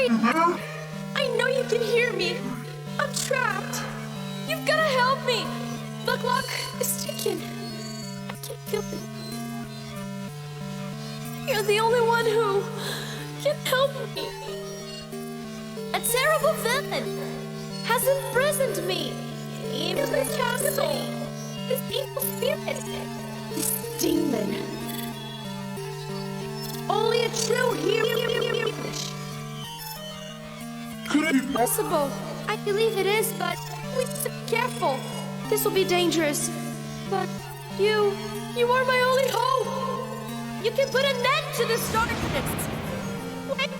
I know you can hear me. I'm trapped. You've gotta help me. The clock is ticking. I can't feel it. You're the only one who can help me. A terrible villain has imprisoned me in the castle. This evil spirit, this demon. Only a true hero. Could it be Possible. I believe it is, but please be careful. This will be dangerous. But you are my only hope. You can put an end to this darkness. Wait,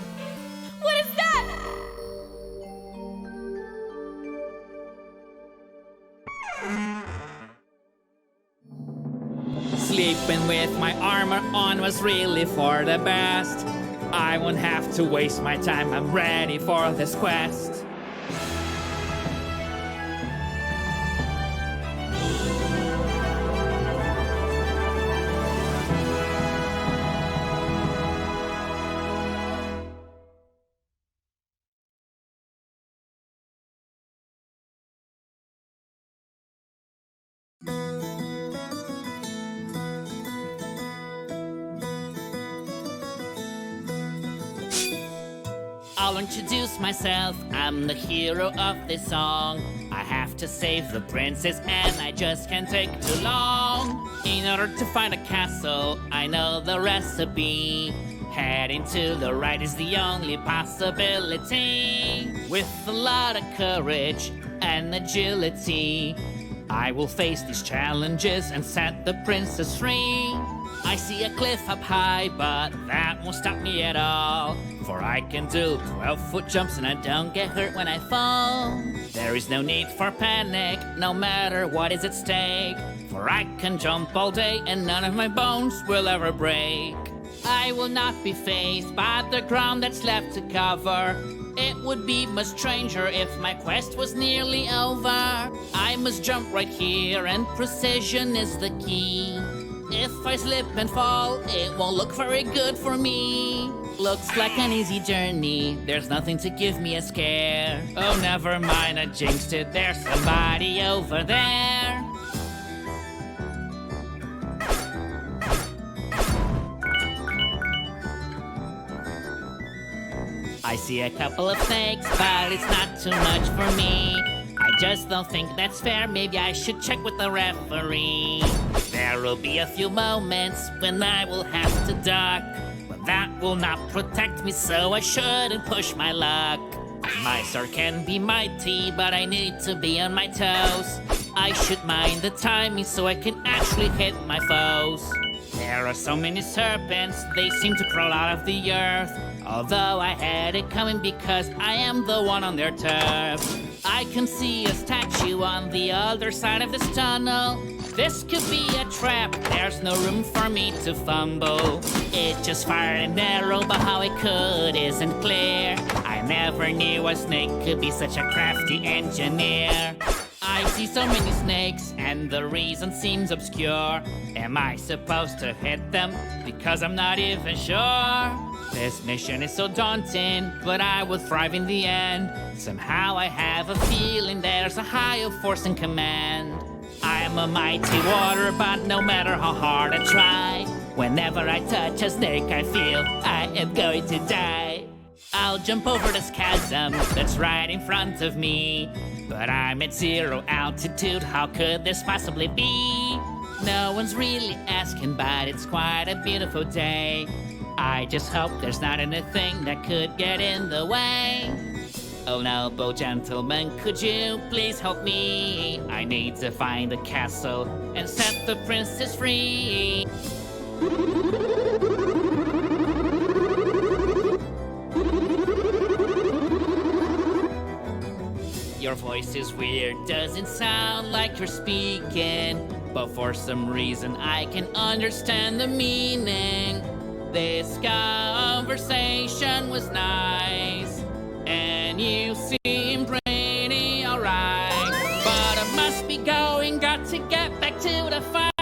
what is that? Sleeping with my armor on was really for the best. I won't have to waste my time, I'm ready for this quest. I'll introduce myself, I'm the hero of this song. I have to save the princess and I just can't take too long. In order to find a castle, I know the recipe. Heading to the right is the only possibility. With a lot of courage and agility, I will face these challenges and set the princess free. I see a cliff up high, but that won't stop me at all. For I can do 12-foot jumps and I don't get hurt when I fall. There is no need for panic, no matter what is at stake. For I can jump all day and none of my bones will ever break. I will not be faced by the ground that's left to cover. It would be much stranger if my quest was nearly over. I must jump right here and precision is the key. If I slip and fall, it won't look very good for me. Looks like an easy journey, there's nothing to give me a scare. Oh, never mind, I jinxed it, there's somebody over there. I see a couple of snakes, but it's not too much for me. I just don't think that's fair, maybe I should check with the referee. There will be a few moments when I will have to duck, but that will not protect me, so I shouldn't push my luck. My sword can be mighty, but I need to be on my toes. I should mind the timing so I can actually hit my foes. There are so many serpents, they seem to crawl out of the earth. Although I had it coming because I am the one on their turf. I can see a statue on the other side of this tunnel. This could be a trap, there's no room for me to fumble. It just fired an arrow, but how it could isn't clear. I never knew a snake could be such a crafty engineer. I see so many snakes, and the reason seems obscure. Am I supposed to hit them? Because I'm not even sure. This mission is so daunting, but I will thrive in the end. Somehow I have a feeling there's a higher force in command. I am a mighty warrior, but no matter how hard I try, whenever I touch a snake, I feel I am going to die. I'll jump over this chasm that's right in front of me, but I'm at 0 altitude, how could this possibly be? No one's really asking, but it's quite a beautiful day. I just hope there's not anything that could get in the way. Oh, noble gentleman, could you please help me? I need to find the castle and set the princess free. Your voice is weird, doesn't sound like you're speaking, but for some reason I can understand the meaning. This conversation was nice, and you seemed pretty alright, but I must be going, got to get back to the fight.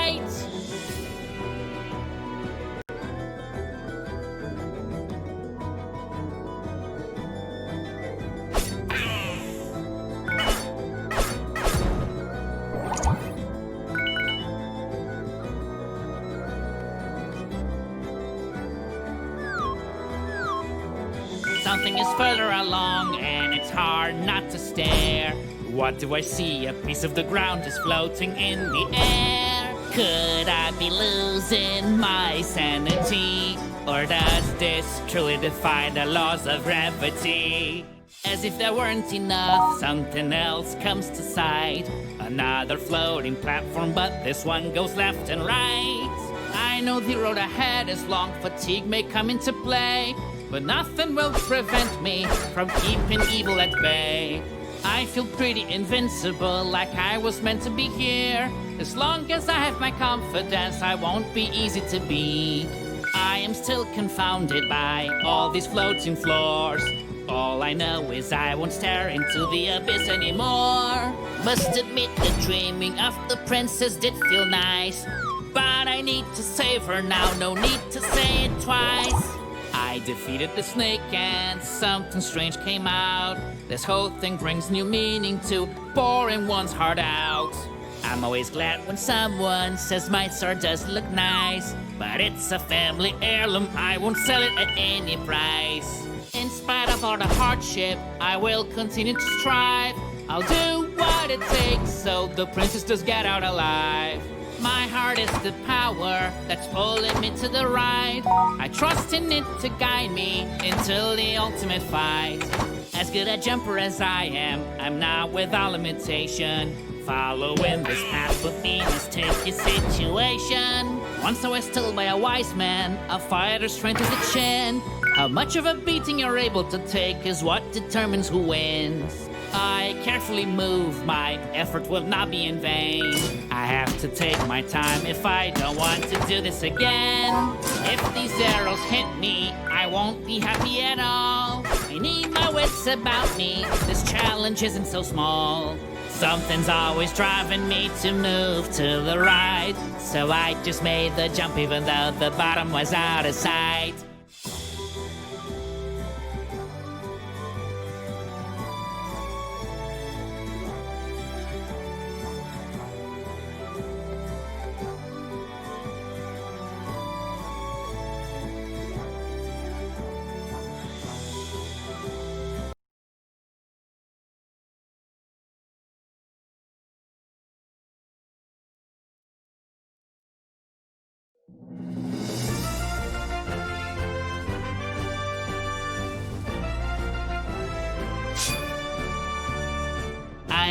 something is further along, and it's hard not to stare. What do I see? A piece of the ground is floating in the air. Could I be losing my sanity? Or does this truly defy the laws of gravity? As if there weren't enough, something else comes to sight. Another floating platform, but this one goes left and right. I know the road ahead is long, fatigue may come into play, but nothing will prevent me from keeping evil at bay. I feel pretty invincible, like I was meant to be here. As long as I have my confidence, I won't be easy to beat. I am still confounded by all these floating floors. All I know is I won't stare into the abyss anymore. Must admit that dreaming of the princess did feel nice, but I need to save her now, no need to say it twice. I defeated the snake and something strange came out. This whole thing brings new meaning to pouring one's heart out. I'm always glad when someone says my sword does look nice, but it's a family heirloom, I won't sell it at any price. In spite of all the hardship, I will continue to strive. I'll do what it takes so the princess does get out alive. My heart is the power that's pulling me to the right. I trust in it to guide me until the ultimate fight. As good a jumper as I am, I'm not without limitation. Following this path would be a sticky situation. Once I was told by a wise man, a fighter's strength is the chin. How much of a beating you're able to take is what determines who wins. I carefully move, my effort will not be in vain. I have to take my time if I don't want to do this again. If these arrows hit me, I won't be happy at all. I need my wits about me, this challenge isn't so small. Something's always driving me to move to the right, so I just made the jump even though the bottom was out of sight.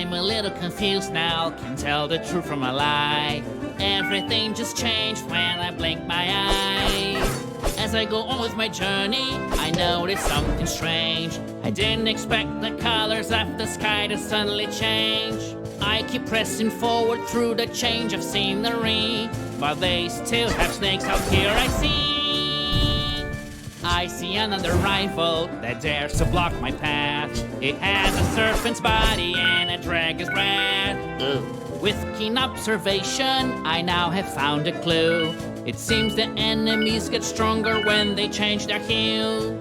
I'm a little confused now, can tell the truth from a lie. Everything just changed when I blinked my eyes. As I go on with my journey, I notice something strange. I didn't expect the colors of the sky to suddenly change. I keep pressing forward through the change of scenery, but they still have snakes out here I see another rival that dares to block my path. It has a serpent's body and a dragon's breath. With keen observation, I now have found a clue. It seems the enemies get stronger when they change their hue.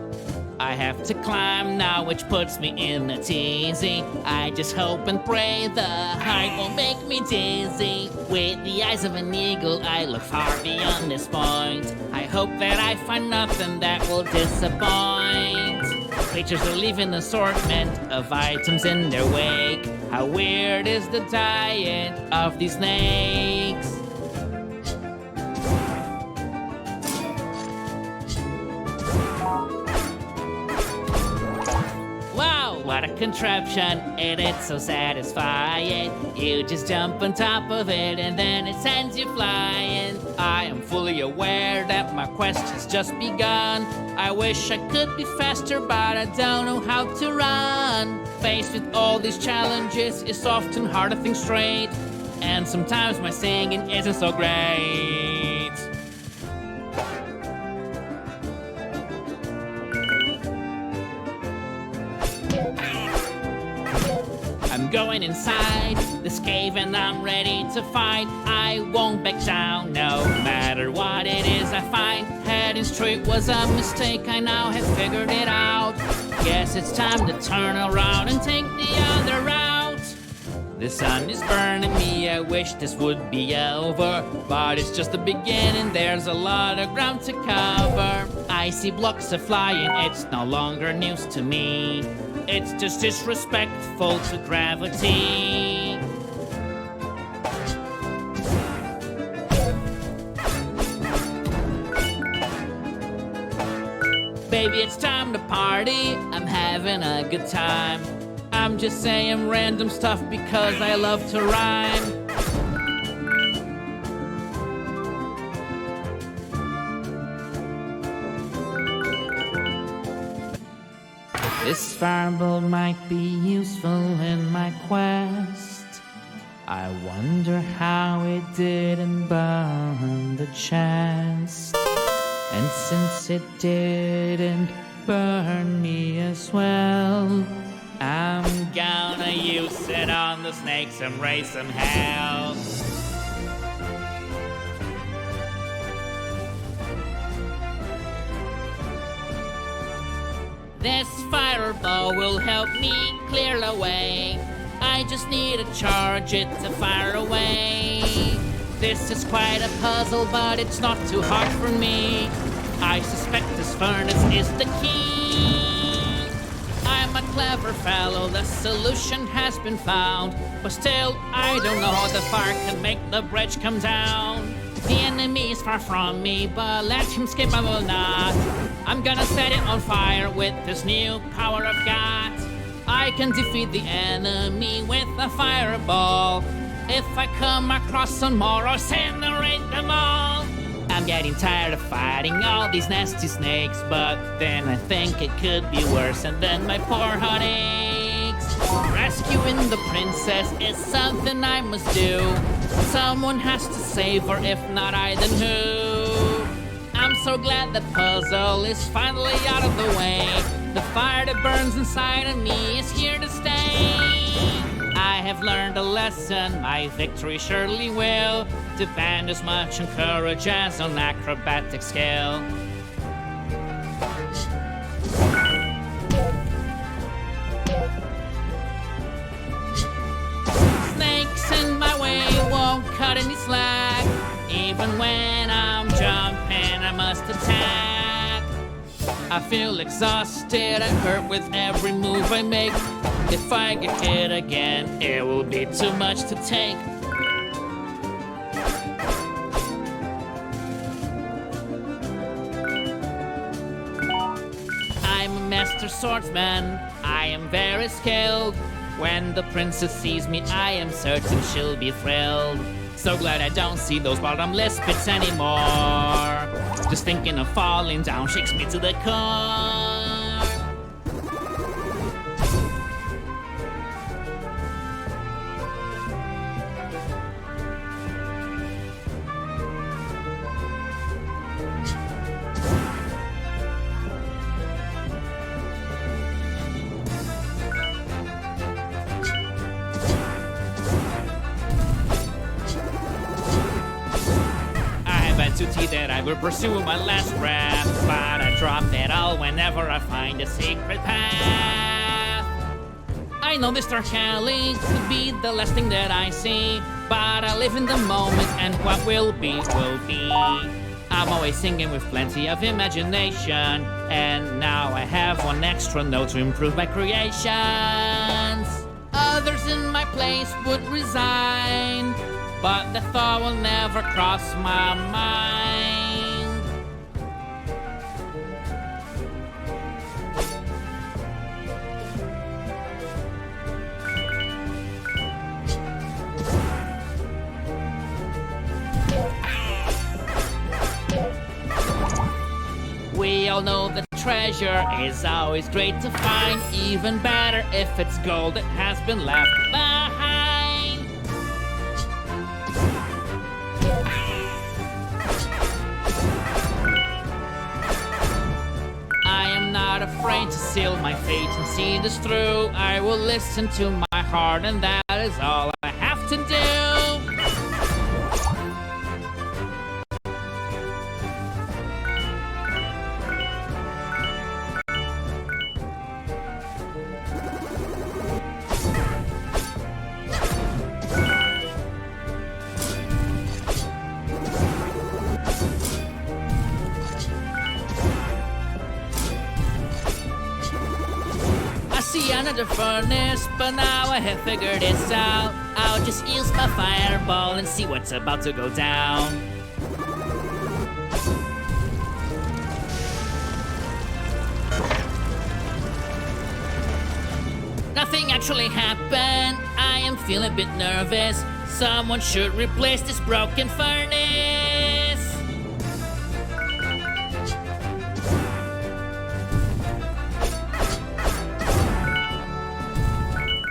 I have to climb now, which puts me in a tizzy. I just hope and pray the height won't make me dizzy. With the eyes of an eagle, I look far beyond this point. I hope that I find nothing that will disappoint. Creatures will leave an assortment of items in their wake. How weird is the diet of these snakes? What a contraption, and it's so satisfying. You just jump on top of it and then it sends you flying. I am fully aware that my quest has just begun. I wish I could be faster, but I don't know how to run. Faced with all these challenges, it's often hard to think straight, and sometimes my singing isn't so great. I'm going inside this cave and I'm ready to fight. I won't back down no matter what it is I find. Heading straight was a mistake, I now have figured it out. Guess it's time to turn around and take the other route. The sun is burning me, I wish this would be over. But it's just the beginning, there's a lot of ground to cover. I see blocks are flying, it's no longer news to me. It's just disrespectful to gravity. Baby, it's time to party, I'm having a good time. I'm just saying random stuff because I love to rhyme. This fireball might be useful in my quest. I wonder how it didn't burn the chest. And since it didn't burn me as well, I'm gonna use it on the snakes and raise some hell. This fireball will help me clear the way. I just need to charge it to fire away. This is quite a puzzle, but it's not too hard for me. I suspect this furnace is the key. I'm a clever fellow, the solution has been found. But still, I don't know how the fire can make the bridge come down. The enemy is far from me, but let him skip, I will not. I'm gonna set it on fire with this new power I've got. I can defeat the enemy with a fireball. If I come across some more, I'll incinerate them all. I'm getting tired of fighting all these nasty snakes, but then I think it could be worse, and then my poor heart aches. Rescuing the princess is something I must do. Someone has to save her, if not I, then who? I'm so glad the puzzle is finally out of the way. The fire that burns inside of me is here to stay. I have learned a lesson, my victory surely will depend as much on courage as on acrobatic skill. Snakes in my way won't cut any slack. Even when I'm jumping, I must attack. I feel exhausted, I hurt with every move I make. If I get hit again, it will be too much to take. I'm a master swordsman, I am very skilled. When the princess sees me, I am certain she'll be thrilled. So glad I don't see those bottomless pits anymore. Just thinking of falling down shakes me to the core. To that I will pursue my last breath, but I drop it all whenever I find a secret path. I know this dark alley could be the last thing that I see, but I live in the moment and what will be, will be. I'm always singing with plenty of imagination, and now I have one extra note to improve my creations. Others in my place would resign, but the thought will never cross my mind. We all know that treasure is always great to find, even better if it's gold that has been left behind. Not afraid to seal my fate and see this through. I will listen to my heart, and that is all I have to do. another furnace, but now I have figured this out. I'll just use my fireball and see what's about to go down. Nothing actually happened. I am feeling a bit nervous. Someone should replace this broken furnace.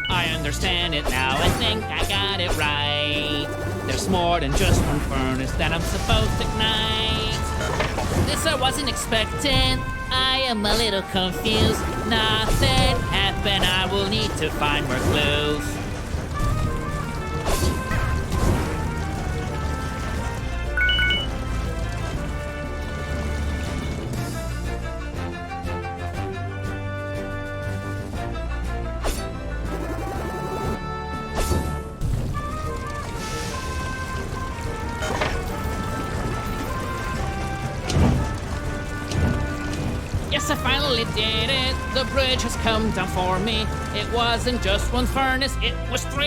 I understand it now. I think I got it right. There's more than just one furnace that I'm supposed to ignite. This I wasn't expecting. I am a little confused. Nothing happened. I will need to find more clues. Yes, I finally did it. The bridge has come down for me. It wasn't just one furnace, it was 3.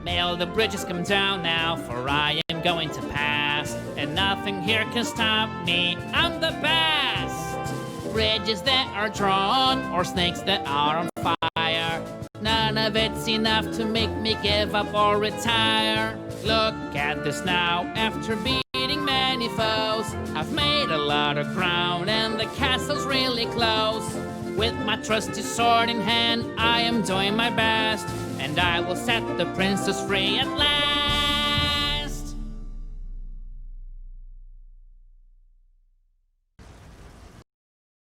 May all the bridges come down now, for I am going to pass. And nothing here can stop me, I'm the best. Bridges that are drawn, or snakes that are on fire. None of it's enough to make me give up or retire. Look at this now, after beating many foes. I've made a lot of ground and the castle's really close. With my trusty sword in hand, I am doing my best. And I will set the princess free at last.